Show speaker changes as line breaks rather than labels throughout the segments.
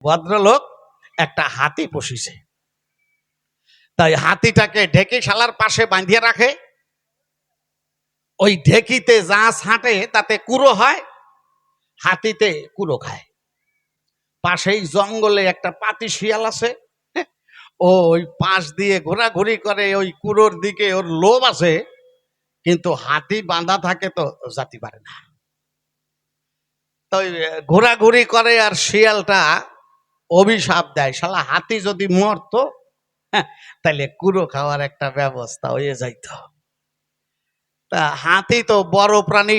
ভদ্রলোক একটা হাতি পুষিছে। তাই হাতিটাকে ঢেকিশালার পাশে বাঁধিয়ে রাখে। ওই ঢেকিতে যা ছাঁটে তাতে কুড়ো হয়, হাতিতে কুড়ো খায়। পাশেই জঙ্গলে একটা পাতি শিয়াল আছে, ও ওই পাশ দিয়ে ঘোরাঘুরি করে, ওই কুড়োর দিকে ওর লোভ আছে, কিন্তু হাতি বাঁধা থাকে তো যেতে পারে না। তো ঘোরাঘুরি করে আর শিয়ালটা অভিশাপ দেয়, শালা হাতি যদি মরতো তাহলে কুড়ো খাওয়ার একটা ব্যবস্থা হয়ে যাইত। তা হাতি তো বড় প্রাণী,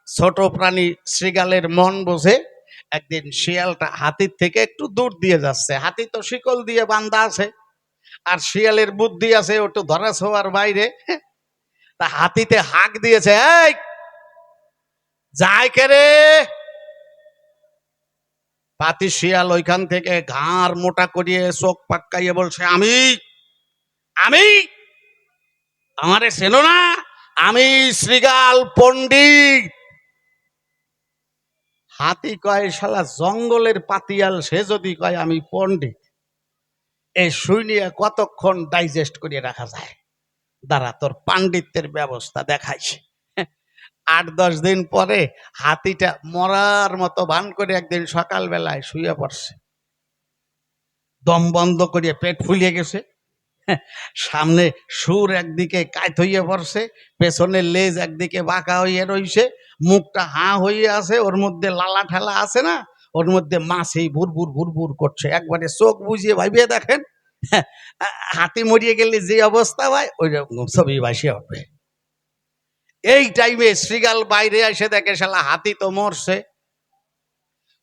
ছোট প্রাণী শৃগালের মন বোঝে। একদিন শিয়ালটা হাতির থেকে একটু দূর দিয়ে যাচ্ছে, হাতি তো শিকল দিয়ে বাঁধা আছে, আর শিয়ালের বুদ্ধি আছে ও তো ধরা ছোঁয়ার বাইরে। তা হাতিতে হাঁক দিয়েছে, এই যায় কে রে? পাতি শিয়াল ওইখান থেকে ঘাড় মোটা করিয়ে চোখ পাক্কাইয়ে বলছে, আমি আমি আমারে চেনো না? আমি শৃগাল পণ্ডিত। হাতি কয়, শালা জঙ্গলের পাতিয়াল, সে যদি কয় আমি পণ্ডিত, এই শুনিয়ে কতক্ষণ ডাইজেস্ট করিয়ে রাখা যায়? দাঁড়া, তোর পাণ্ডিত্যের ব্যবস্থা দেখাইছে। 8-10 দিন পরে হাতিটা মরার মতো ভান করে একদিন সকালবেলায় শুয়ে পড়ছে, দম বন্ধ করিয়ে পেট ফুলিয়ে গেছে, সামনে সুর একদিকে কাত হইয়ে পড়ছে, পেছনের লেজ একদিকে বাঁকা হইয়ে রইছে, মুখটা হাঁ হইয়ে আছে, ওর মধ্যে লালা ঠেলা আছে না, ওর মধ্যে মাছেই ভুরভুর ভুরভুর করছে। একবারে চোখ বুঝিয়ে ভাবিয়ে দেখেন, হাতি মরিয়ে গেলে যে অবস্থা হয় ওই রকম ছবি ভাসিয়ে হবে। এই টাইমে শৃগাল বাইরে এসে দেখে, শালা হাতি তো মরছে,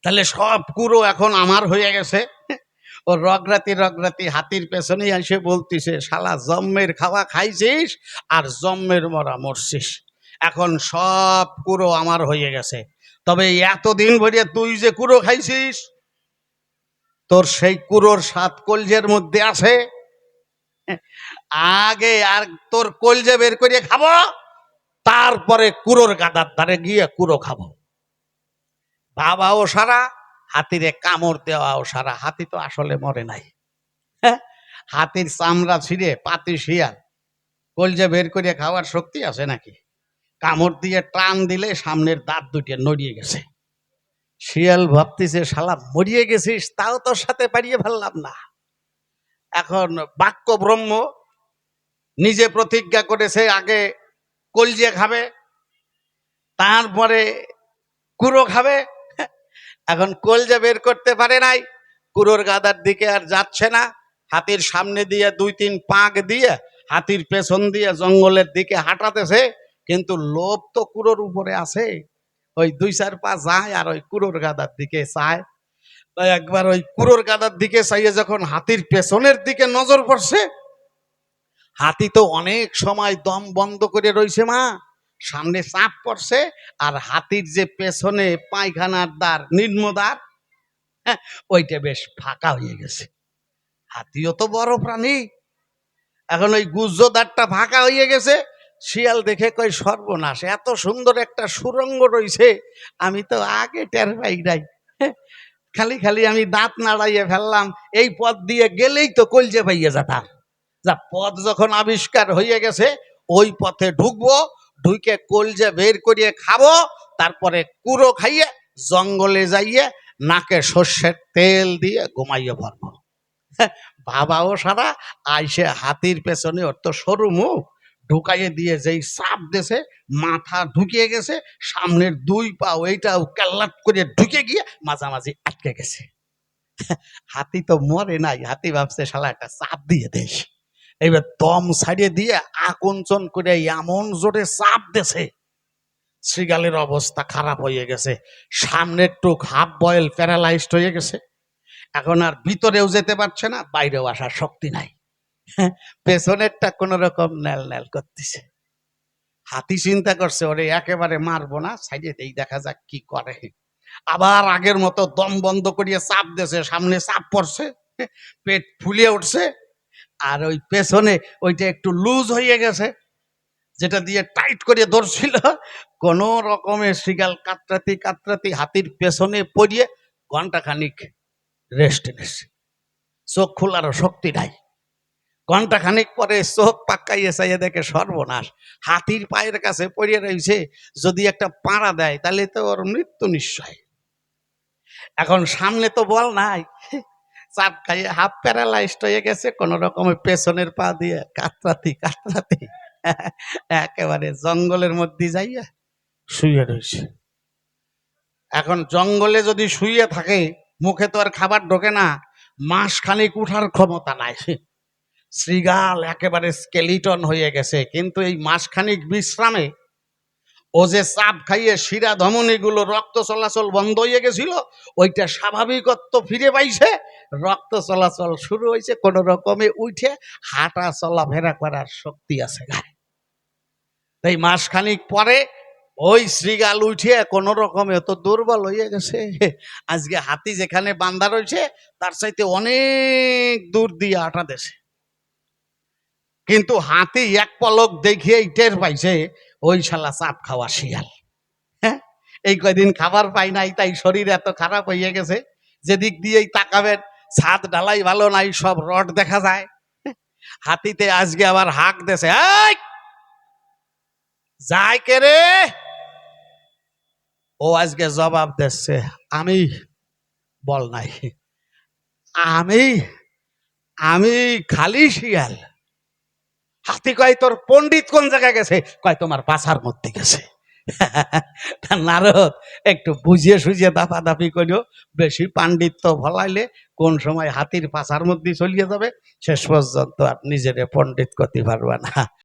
তাহলে সব কুড়ো এখন আমার হয়ে গেছে। ও রগরাতি হাতির পেছনে এসে বলতিছে, শালা জম্মের খাওয়া খাইছিস আর জম্মের মরা মরছিস, এখন সব কুড়ো আমার হয়ে গেছে। তবে এতদিন ভরে তুই যে কুড়ো খাইছিস, তোর সেই কুড়োর স্বাদ কলজের মধ্যে আছে, আগে আর তোর কলজে বের করে খাবো, তারপরে কুড়োর গাদার ধারে গিয়ে কুড়ো খাবো। বাবাও সারা, হাতিরে কামড় দেওয়াও সারা। হাতি তো আসলে মরে নাই, হাতির চামড়া ছিঁড়ে পাতি শিয়াল কলজে বের করে খাওয়ার শক্তি আছে নাকি? কামড় দিয়ে টান দিলে সামনের দাঁত দুটো নড়িয়ে গেছে। শিয়াল ভাবতেছে, শালা মরিয়ে গেছিস, তাও তোর সাথে পারিয়ে ফেললাম না। এখন বাক্য ব্রহ্ম নিজে প্রতিজ্ঞা করেছে, আগে কলজে খাবে, তারপরে কুড়ো খাবে। এখন কলজে বের করতে পারে নাই, কুড়োর গাদার দিকে আর যাচ্ছে না, হাতির সামনে দিয়ে 2-3 পাক দিয়ে হাতির পেছন দিয়ে জঙ্গলের দিকে হাঁটাতেছে, কিন্তু লোভ তো কুড়োর উপরে আছে, ওই 2-4 পা যায় আর ওই কুড়োর গাদার দিকে চায়। তাই একবার ওই কুড়োর গাদার দিকে চাইয়ে যখন হাতির পেছনের দিকে নজর পড়ছে, হাতি তো অনেক সময় দম বন্ধ করে রইছে, মা সামনে চাপ পড়ছে, আর হাতির যে পেছনে পায়খানার দ্বার, নিম্নদ্বার, ওইটা বেশ ফাঁকা হয়ে গেছে। হাতিও তো বড় প্রাণী, এখন ওই গুজ্জদারটা ফাঁকা হয়ে গেছে। শিয়াল দেখে কয়, সর্বনাশ, এত সুন্দর একটা সুরঙ্গ রইছে, আমি তো আগে টের পাই নাই, খালি খালি আমি দাঁত নাড়াইয়ে ফেললাম, এই পথ দিয়ে গেলেই তো কলজে পাইয়ে যেতাম। যা, পথ যখন আবিষ্কার হয়ে গেছে, ওই পথে ঢুকবো, ঢুকে কলজে বের করিয়ে খাবো, তারপরে কুড়ো খাইয়ে জঙ্গলে যাইয়ে নাকে সর্ষের তেল দিয়ে ঘুমাইয়ে পড়বো। বাবাও সারা আইসে হাতির পেছনে, ওর তো সরু মুখ, ঢুকাইয়ে দিয়ে যেই চাপ দেছে, মাথা ঢুকিয়ে গেছে, সামনের 2 পা ওইটাও কাল্লাট করে ঢুকে গিয়ে মাঝামাঝি আটকে গেছে। হাতি তো মরে নাই, হাতি ভাবছে শালা একটা চাপ দিয়ে দেশ। এইবার দম ছাড়িয়ে দিয়ে আকঞ্চন করে এমন জোরে চাপ দেছে, শৃগালের অবস্থা খারাপ হয়ে গেছে, সামনের টুক হাফ বয়েল প্যারালাইজড হয়ে গেছে, এখন আর ভিতরেও যেতে পারছে না, বাইরেও আসার শক্তি নাই, পেছনেরটা কোন রকম নেল নেল করতেছে। হাতি চিন্তা করছে, ওরে একেবারে মারবো না, সাইডে দেই, দেখা যাক কি করে। আবার আগের মতো দম বন্ধ করিয়ে চাপ দিয়েছে, সামনে চাপ পড়ছে, পেট ফুলিয়ে উঠছে, আর ওই পেছনে ওইটা একটু লুজ হয়ে গেছে, যেটা দিয়ে টাইট করে ধরছিল। কোন রকমের শৃগাল কাতরাতি কাতরাতি হাতির পেছনে পড়িয়ে ঘন্টা খানিক রেস্ট নিচ্ছে, চোখ খোলারও শক্তি নাই। ঘন্টা খানিক পরে চোখ পাক্কাইয়ে চাইয়ে দেখে সর্বনাশ, হাতির পায়ের কাছে পড়ে রয়েছে। যদি একটা পাড়া দেয় তাহলে তো ওর মৃত্যু নিশ্চয়। এখন সামনে তো বল নাই, চাপ খাইয়ে হাফ প্যারালাইজড হয়ে গেছে, কোন রকমে পেছনের পা দিয়ে কাতরাতি কাতরাতি একেবারে জঙ্গলের মধ্যে যাইয়া শুয়ে রয়েছে। এখন জঙ্গলে যদি শুয়ে থাকে, মুখে তো আর খাবার ঢোকে না, মাসখানিক উঠার ক্ষমতা নাই। শৃগাল একেবারে স্কেলিটন হয়ে গেছে, কিন্তু এই মাসখানিক বিশ্রামে ও যে চাপ খাইয়ে শিরা ধমনী গুলো রক্ত চলাচল বন্ধ হয়ে গেছিল, ওইটা স্বাভাবিকত্ব ফিরে পাইছে, রক্ত চলাচল শুরু হয়েছে, কোন রকমে উঠে হাঁটা চলাফেরা করার শক্তি আছে গায়ে। তাই মাসখানিক পরে ওই শৃগাল উঠে কোন রকমে তো দুর্বল হয়ে গেছে। আজকে হাতি যেখানে বান্ধা রয়েছে তার চাইতে অনেক দূর দিয়ে আটা দেশে, কিন্তু হাতি এক পলক দেখিয়েই টের পাইছে ওই শালা চাপ খাওয়া শিয়াল। হ্যাঁ, এই কয়দিন খাবার পাই নাই, তাই শরীর এত খারাপ হয়ে গেছে। যেদিক দিয়েই তাকাবেন ছাদ ঢালাই ভালো নাই, সব রড দেখা যায়। হাতিতে আজকে আবার হাঁক দেছে, এই যায় কে রে? ও আজকে জবাব দিচ্ছে, আমি বল নাই, আমি আমি খালি শিয়াল। হাতি কয়, তোর পণ্ডিত কোন জায়গায় গেছে? কয়, তোমার পাছার মধ্যে গেছে। নারদ একটু বুঝিয়ে সুঝিয়ে দাপাদাপি করিও, বেশি পাণ্ডিত্য ভলাইলে কোন সময় হাতির পাছার মধ্যে চলিয়ে যাবে, শেষ পর্যন্ত আর নিজেরে পণ্ডিত করতে পারবে না।